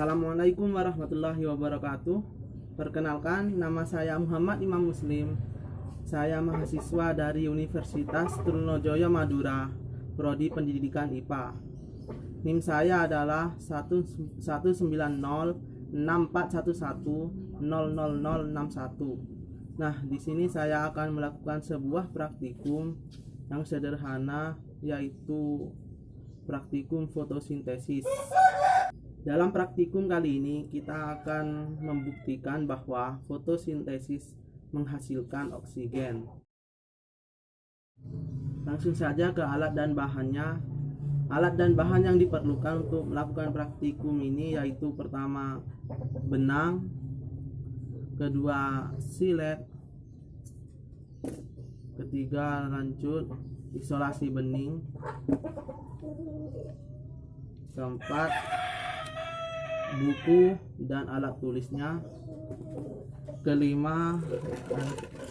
Assalamualaikum warahmatullahi wabarakatuh. Perkenalkan, nama saya Muhammad Imam Muslim. Saya mahasiswa dari Universitas Trunojoyo Madura, Prodi Pendidikan IPA. NIM saya adalah 1906411000061. Nah, di sini saya akan melakukan sebuah praktikum yang sederhana, yaitu praktikum fotosintesis. Dalam praktikum kali ini kita akan membuktikan bahwa fotosintesis menghasilkan oksigen. Langsung saja ke alat dan bahannya. Alat dan bahan yang diperlukan untuk melakukan praktikum ini yaitu pertama benang, kedua silet, ketiga lanjut isolasi bening, keempat buku dan alat tulisnya, kelima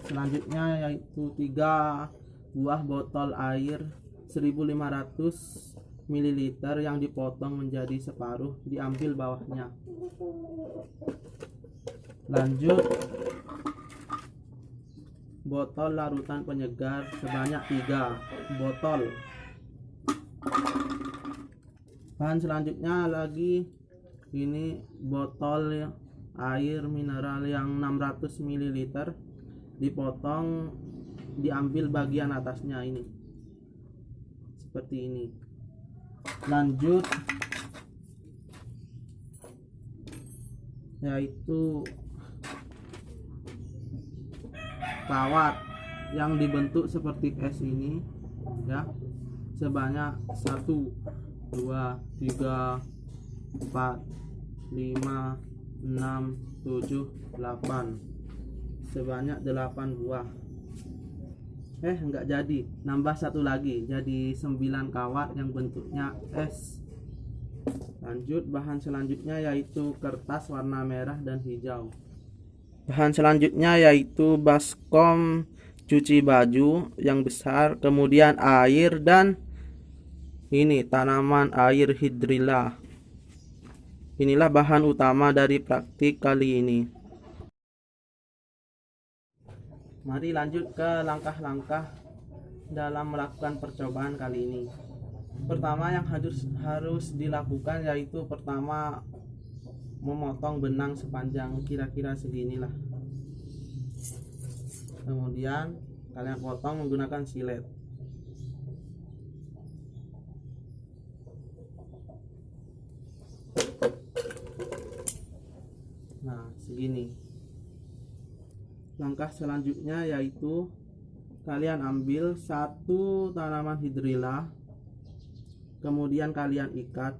selanjutnya yaitu 3 buah botol air 1500 ml yang dipotong menjadi separuh, diambil bawahnya. Lanjut botol larutan penyegar sebanyak 3 botol. Bahan selanjutnya lagi ini botol air mineral yang 600 ml dipotong, diambil bagian atasnya ini seperti ini. Lanjut yaitu kawat yang dibentuk seperti es ini ya, sebanyak 1 2 3 4 5 6 7 8, sebanyak 8 buah. Enggak jadi, nambah 1 lagi, jadi 9 kawat yang bentuknya es. Lanjut bahan selanjutnya yaitu kertas warna merah dan hijau. Bahan selanjutnya yaitu baskom cuci baju yang besar, kemudian air, dan ini tanaman air hidrilla. Inilah bahan utama dari praktik kali ini. Mari lanjut ke langkah-langkah dalam melakukan percobaan kali ini. Pertama yang harus dilakukan yaitu pertama memotong benang sepanjang kira-kira seginilah. Kemudian kalian potong menggunakan silet. Nah, segini. Langkah selanjutnya yaitu kalian ambil 1 tanaman hidrilla, kemudian kalian ikat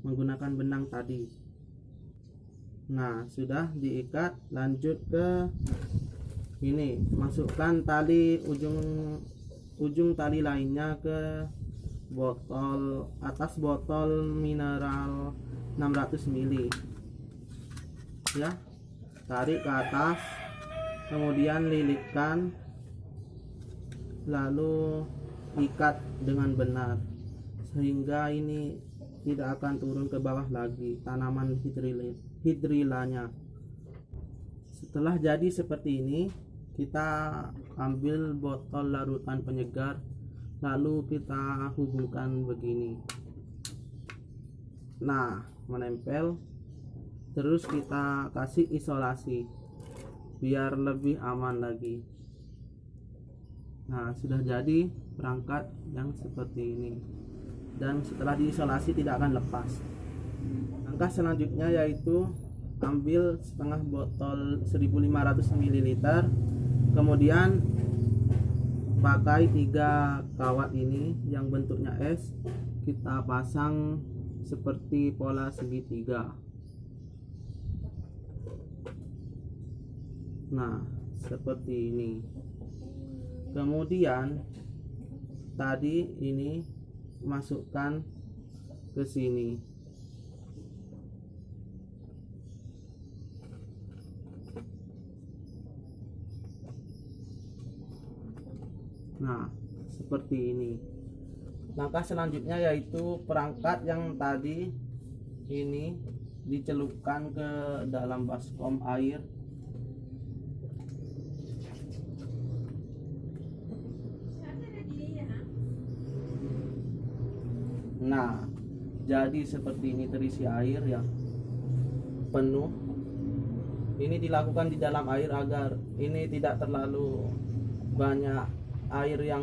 menggunakan benang tadi. Nah, sudah diikat, lanjut ke ini, masukkan tali ujung tali lainnya ke botol, atas botol mineral 600 ml ya, tarik ke atas, kemudian lilitkan, lalu ikat dengan benar sehingga ini tidak akan turun ke bawah lagi tanaman hidrillanya. Setelah jadi seperti ini, kita ambil botol larutan penyegar, lalu kita hubungkan begini. Nah, menempel. Terus kita kasih isolasi biar lebih aman lagi. Nah, sudah jadi perangkat yang seperti ini, dan setelah diisolasi tidak akan lepas. Langkah selanjutnya yaitu ambil setengah botol 1500 ml, kemudian pakai 3 kawat ini yang bentuknya es, kita pasang seperti pola segitiga. Nah, seperti ini. Kemudian tadi ini masukkan ke sini. Nah, seperti ini. Langkah selanjutnya yaitu perangkat yang tadi ini dicelupkan ke dalam baskom air. Nah, jadi seperti ini terisi air ya, penuh. Ini dilakukan di dalam air agar ini tidak terlalu banyak air yang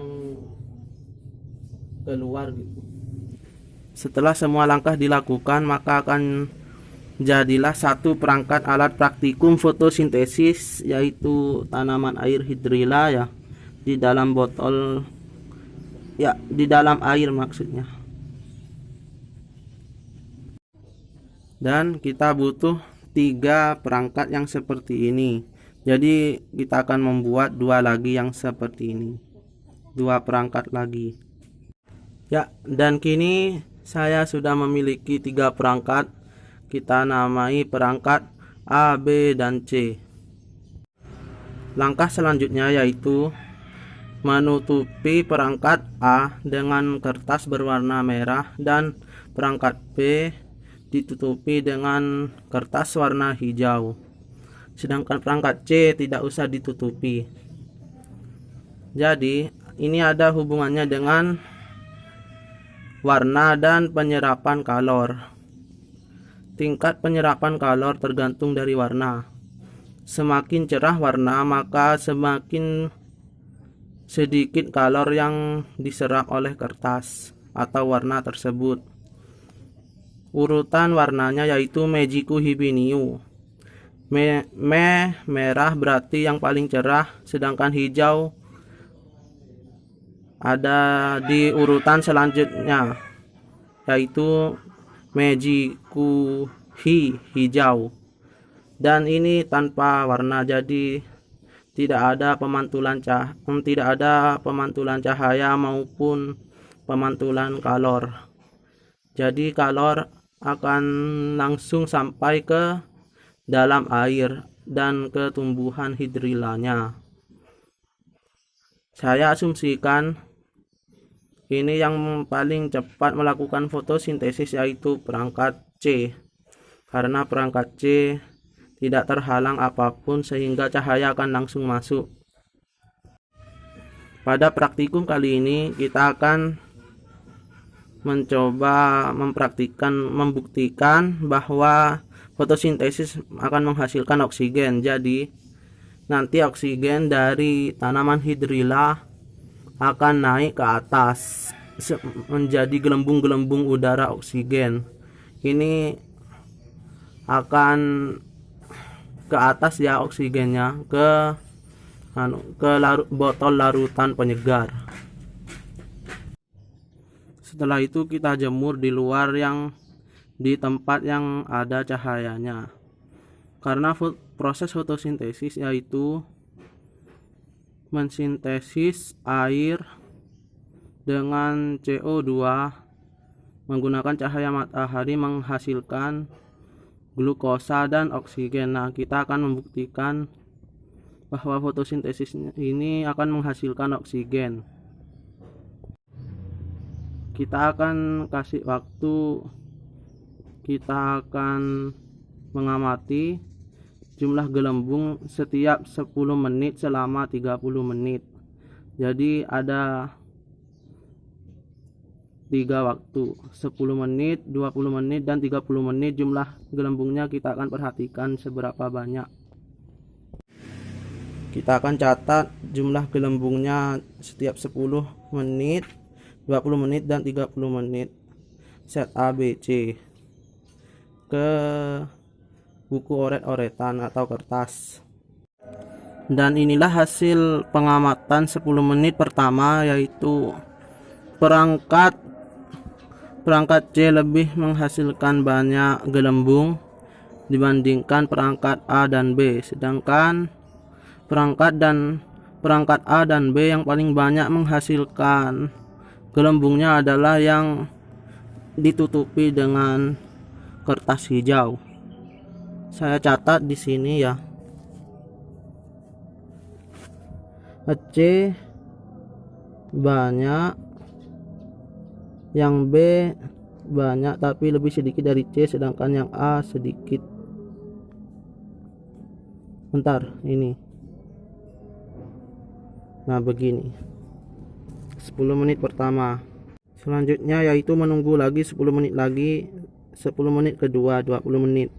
keluar gitu. Setelah semua langkah dilakukan, maka akan jadilah satu perangkat alat praktikum fotosintesis, yaitu tanaman air hidrilla ya, di dalam botol ya, di dalam air maksudnya. Dan kita butuh 3 perangkat yang seperti ini. Jadi kita akan membuat 2 lagi yang seperti ini, 2 perangkat lagi ya. Dan kini saya sudah memiliki 3 perangkat. Kita namai perangkat A, B, dan C. Langkah selanjutnya yaitu menutupi perangkat A dengan kertas berwarna merah dan perangkat B ditutupi dengan kertas warna hijau. Sedangkan perangkat C tidak usah ditutupi. Jadi ini ada hubungannya dengan warna dan penyerapan kalor. Tingkat penyerapan kalor tergantung dari warna. Semakin cerah warna, maka semakin sedikit kalor yang diserap oleh kertas atau warna tersebut. Urutan warnanya yaitu Meiji-ku Hibiniu. Merah berarti yang paling cerah, sedangkan hijau ada di urutan selanjutnya yaitu Meiji-ku hijau. Dan ini tanpa warna, jadi tidak ada pemantulan cahaya maupun pemantulan kalor. Jadi kalor akan langsung sampai ke dalam air dan ke tumbuhan hidrillanya. Saya asumsikan ini yang paling cepat melakukan fotosintesis yaitu perangkat C, karena perangkat C tidak terhalang apapun sehingga cahaya akan langsung masuk. Pada praktikum kali ini kita akan mencoba membuktikan bahwa fotosintesis akan menghasilkan oksigen. Jadi nanti oksigen dari tanaman hidrilla akan naik ke atas menjadi gelembung-gelembung udara oksigen. Ini akan ke atas ya oksigennya, ke botol larutan penyegar. Setelah itu kita jemur di luar di tempat yang ada cahayanya. Karena proses fotosintesis yaitu mensintesis air dengan CO2 menggunakan cahaya matahari menghasilkan glukosa dan oksigen. Nah, kita akan membuktikan bahwa fotosintesis ini akan menghasilkan oksigen. Kita akan kasih waktu, kita akan mengamati jumlah gelembung setiap 10 menit selama 30 menit. Jadi ada 3 waktu, 10 menit, 20 menit, dan 30 menit. Jumlah gelembungnya kita akan perhatikan seberapa banyak. Kita akan catat jumlah gelembungnya setiap 10 menit, 20 menit, dan 30 menit. Set A, B, C ke buku oret-oretan atau kertas. Dan inilah hasil pengamatan 10 menit pertama, yaitu perangkat C lebih menghasilkan banyak gelembung dibandingkan perangkat A dan B, sedangkan perangkat A dan B yang paling banyak menghasilkan gelembungnya adalah yang ditutupi dengan kertas hijau. Saya catat di sini ya. C banyak, yang B banyak tapi lebih sedikit dari C, sedangkan yang A sedikit. Bentar, ini. Nah, begini. 10 menit pertama. Selanjutnya yaitu menunggu lagi 10 menit lagi. 10 menit kedua 20 menit.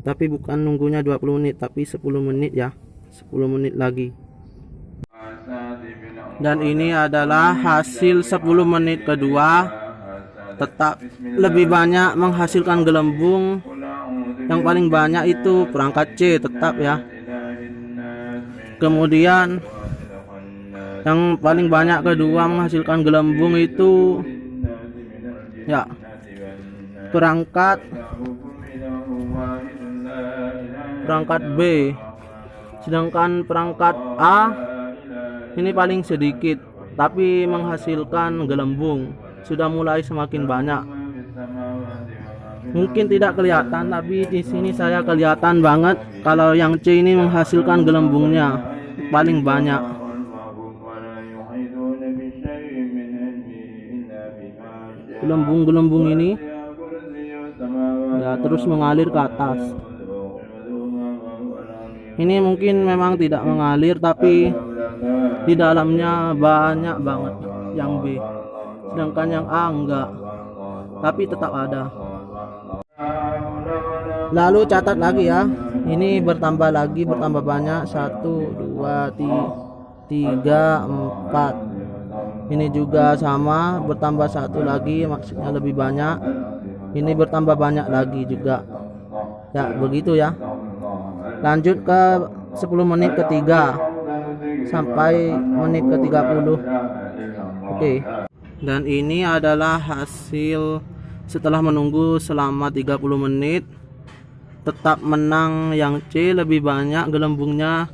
Tapi bukan nunggunya 20 menit, tapi 10 menit ya. 10 menit lagi. Dan ini adalah hasil 10 menit kedua. Tetap lebih banyak menghasilkan gelembung. Yang paling banyak itu perangkat C, tetap ya. Kemudian yang paling banyak kedua menghasilkan gelembung itu ya perangkat B. Sedangkan perangkat A ini paling sedikit tapi menghasilkan gelembung, sudah mulai semakin banyak. Mungkin tidak kelihatan, tapi di sini saya kelihatan banget kalau yang C ini menghasilkan gelembungnya paling banyak. Gelembung-gelembung ini ya terus mengalir ke atas. Ini mungkin memang tidak mengalir, tapi di dalamnya banyak banget yang B, sedangkan yang A enggak, tapi tetap ada. Lalu catat lagi ya, ini bertambah lagi, bertambah banyak. 1, 2, 3, 4. Ini juga sama, bertambah 1 lagi, maksudnya lebih banyak. Ini bertambah banyak lagi juga. Ya begitu ya. Lanjut ke 10 menit ketiga sampai menit ke 30. Oke. Dan ini adalah hasil setelah menunggu selama 30 menit. Tetap menang yang C, lebih banyak gelembungnya.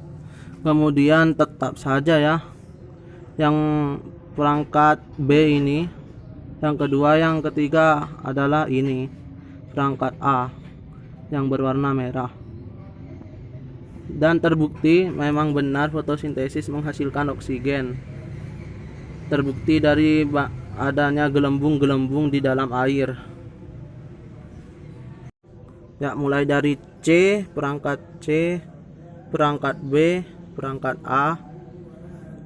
Kemudian tetap saja ya yang perangkat B ini. Yang kedua, yang ketiga adalah ini perangkat A yang berwarna merah. Dan terbukti memang benar fotosintesis menghasilkan oksigen. Terbukti dari adanya gelembung-gelembung di dalam air. Ya, mulai dari C, perangkat C, perangkat B, perangkat A,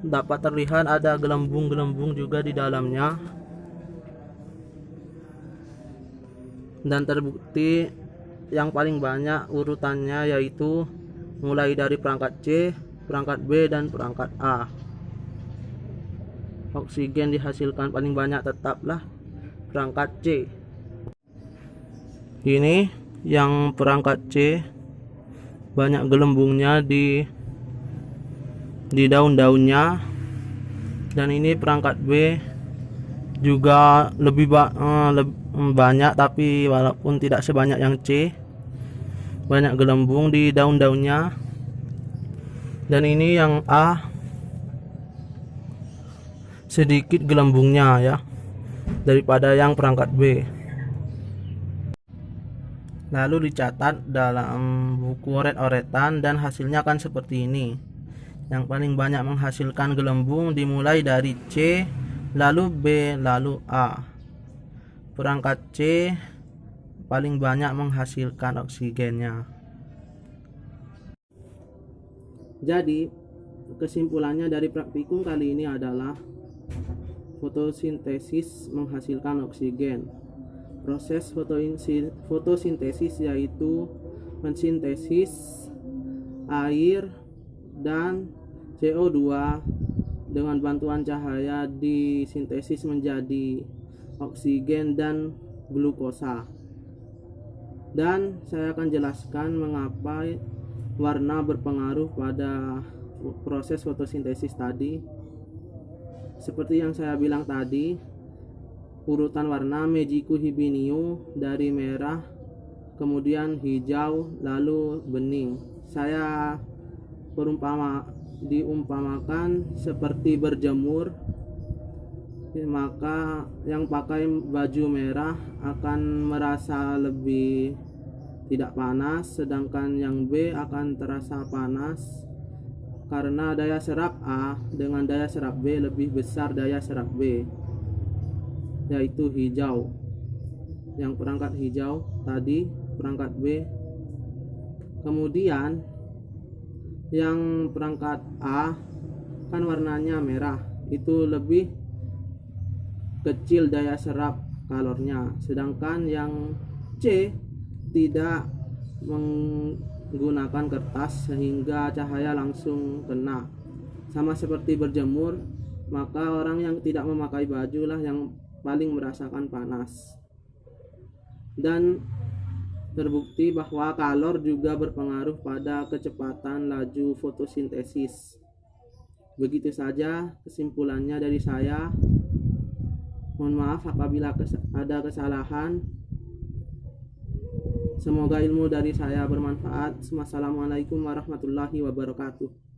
dapat terlihat ada gelembung-gelembung juga di dalamnya. Dan terbukti yang paling banyak urutannya yaitu mulai dari perangkat C, perangkat B, dan perangkat A. Oksigen dihasilkan paling banyak tetaplah perangkat C. Ini yang perangkat C, banyak gelembungnya di daun-daunnya. Dan ini perangkat B juga lebih banyak, tapi walaupun tidak sebanyak yang C, banyak gelembung di daun-daunnya. Dan ini yang A, sedikit gelembungnya ya daripada yang perangkat B. Lalu dicatat dalam buku oret-oretan dan hasilnya akan seperti ini. Yang paling banyak menghasilkan gelembung dimulai dari C, lalu B, lalu A. Perangkat C paling banyak menghasilkan oksigennya. Jadi kesimpulannya dari praktikum kali ini adalah fotosintesis menghasilkan oksigen. Proses fotosintesis yaitu mensintesis air dan CO2 dengan bantuan cahaya disintesis menjadi oksigen dan glukosa. Dan saya akan jelaskan mengapa warna berpengaruh pada proses fotosintesis tadi. Seperti yang saya bilang tadi, urutan warna Meiji Hibiniu dari merah, kemudian hijau, lalu bening. Saya diumpamakan seperti berjemur, maka yang pakai baju merah akan merasa lebih tidak panas, sedangkan yang B akan terasa panas karena daya serap A dengan daya serap B lebih besar daya serap B. yaitu hijau. Yang perangkat hijau tadi perangkat B. Kemudian yang perangkat A kan warnanya merah, itu lebih kecil daya serap kalornya, sedangkan yang C tidak menggunakan kertas sehingga cahaya langsung kena. Sama seperti berjemur, maka orang yang tidak memakai baju lah yang paling merasakan panas. Dan terbukti bahwa kalor juga berpengaruh pada kecepatan laju fotosintesis. Begitu saja kesimpulannya dari saya. Mohon maaf apabila ada kesalahan. Semoga ilmu dari saya bermanfaat. Wassalamualaikum warahmatullahi wabarakatuh.